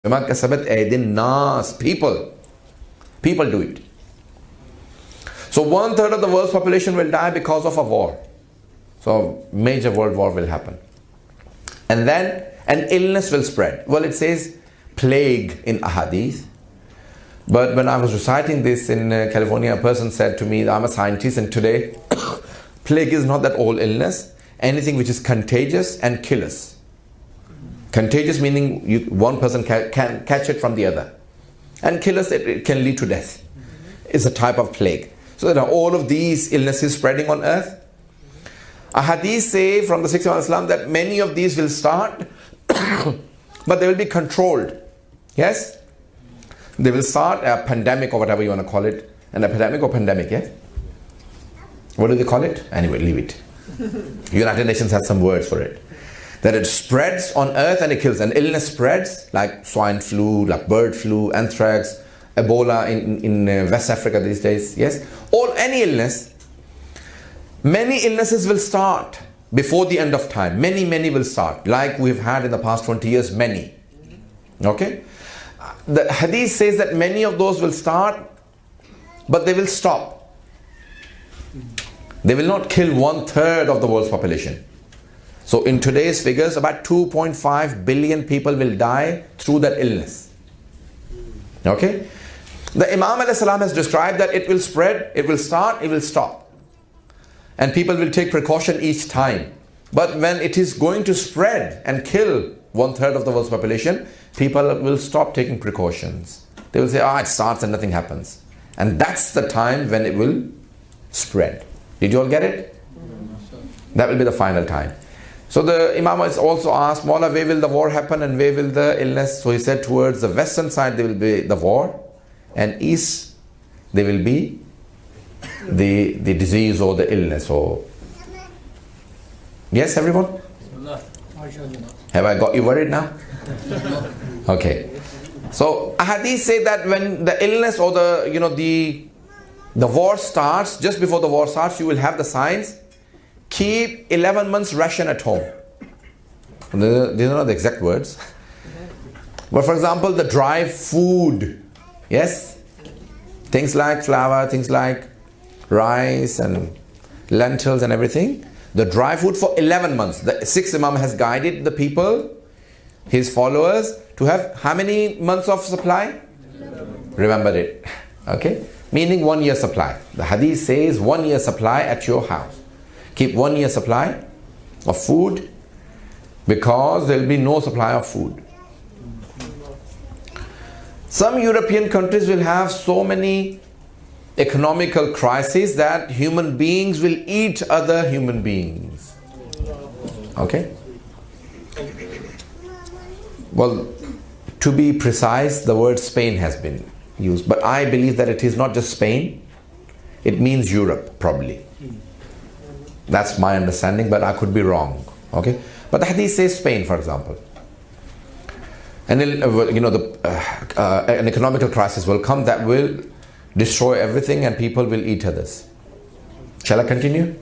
بِمَا كَسَبَتْ أَيْدِي النَّاسِ. People do it. So 1/3 of the world's population will die because of a war. So major world war will happen. And then an illness will spread. Well, it says plague in ahadith. But when I was reciting this in California, a person said to me, I'm a scientist, and today plague is not that old illness. Anything which is contagious and killers. Contagious meaning one person can catch it from the other. And killers, it can lead to death. It's a type of plague. So there are all of these illnesses spreading on earth. A hadith say from the 6th of Islam that many of these will start, but they will be controlled. Yes? They will start a pandemic or whatever you want to call it. An epidemic or pandemic, yes? What do they call it? Anyway, leave it. United Nations has some words for it. That it spreads on earth and it kills. An illness spreads like swine flu, like bird flu, anthrax, Ebola in West Africa these days. Yes? Any illness. Many illnesses will start before the end of time. Many will start. Like we've had in the past 20 years, many. Okay? The hadith says that many of those will start, but they will stop. They will not kill 1/3 of the world's population. So in today's figures, about 2.5 billion people will die through that illness. Okay? The Imam ﷺ has described that it will spread, it will start, it will stop. And people will take precaution each time. But when it is going to spread and kill 1/3 of the world's population, people will stop taking precautions. They will say, it starts and nothing happens. And that's the time when it will spread. Did you all get it? That will be the final time. So the Imam is also asked, Mawla, where will the war happen and where will the illness? So he said towards the western side there will be the war, and east there will be the disease or the illness. Or yes, everyone? Have I got you worried now? Okay. So hadith say that when the illness or the war starts, just before the war starts, you will have the signs. Keep 11 months ration at home. These are not the exact words. But for example, the dry food. Yes? Things like flour, things like rice and lentils and everything. The dry food for 11 months. The 6th Imam has guided the people, his followers, to have how many months of supply? 11. Remember it. Okay? Meaning 1 year supply. The hadith says 1 year supply at your house. Keep 1 year supply of food, because there will be no supply of food. Some European countries will have so many economical crises that human beings will eat other human beings. Okay? Well, to be precise, the word Spain has been used, but I believe that it is not just Spain, it means Europe probably. That's my understanding, but I could be wrong. Okay? But the hadith says Spain, for example. And then, an economical crisis will come that will destroy everything and people will eat others. Shall I continue?